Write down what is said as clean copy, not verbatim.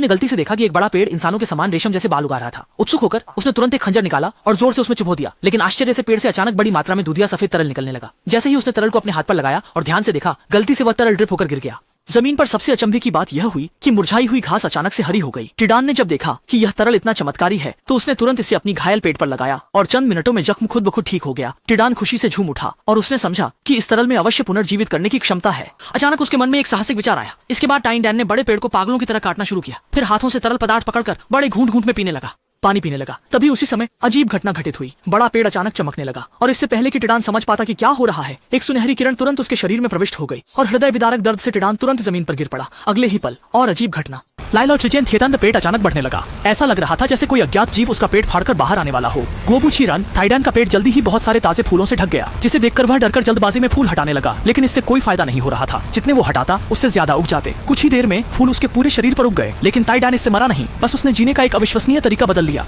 ने गलती से देखा कि एक बड़ा पेड़ इंसानों के समान रेशम जैसे बाल उगा रहा था। उत्सुक होकर उसने तुरंत एक खंजर निकाला और जोर से उसमें चुभो दिया, लेकिन आश्चर्य से पेड़ से अचानक बड़ी मात्रा में दूधिया सफेद तरल निकलने लगा। जैसे ही उसने तरल को अपने हाथ पर लगाया और ध्यान से देखा, गलती से वह तरल ड्रिप होकर गिर गया। जमीन पर सबसे अचंभे की बात यह हुई कि मुरझाई हुई घास अचानक से हरी हो गई। टिडान ने जब देखा कि यह तरल इतना चमत्कारी है तो उसने तुरंत इसे अपनी घायल पेट पर लगाया और चंद मिनटों में जख्म खुद ब खुद ठीक हो गया। टिडान खुशी से झूम उठा और उसने समझा कि इस तरल में अवश्य पुनर्जीवित करने की क्षमता है। अचानक उसके मन में एक साहसिक विचार आया। इसके बाद टाइन डैन ने बड़े पेड़ को पागलों की तरह काटना शुरू किया, फिर हाथों से तरल पदार्थ पकड़कर बड़े घूंट घूंट में पानी पीने लगा। तभी उसी समय अजीब घटना घटित हुई। बड़ा पेड़ अचानक चमकने लगा और इससे पहले कि टिडान समझ पाता कि क्या हो रहा है, एक सुनहरी किरण तुरंत उसके शरीर में प्रविष्ट हो गई और हृदय विदारक दर्द से टिडान तुरंत जमीन पर गिर पड़ा। अगले ही पल और अजीब घटना, लाइला और चिचेन थिएतान पेट अचानक बढ़ने लगा। ऐसा लग रहा था जैसे कोई अज्ञात जीव उसका पेट फाड़कर बाहर आने वाला हो। गोबुचीरन टाइडान का पेट जल्दी ही बहुत सारे ताजे फूलों से ढक गया, जिसे देखकर वह डरकर जल्दबाजी में फूल हटाने लगा, लेकिन इससे कोई फायदा नहीं हो रहा था। जितने वो हटाता उससे ज्यादा उग जाते। कुछ ही देर में फूल उसके पूरे शरीर पर उग गए, लेकिन टाइडान इससे मरा नहीं, बस उसने जीने का एक अविश्वसनीय तरीका बदल लिया।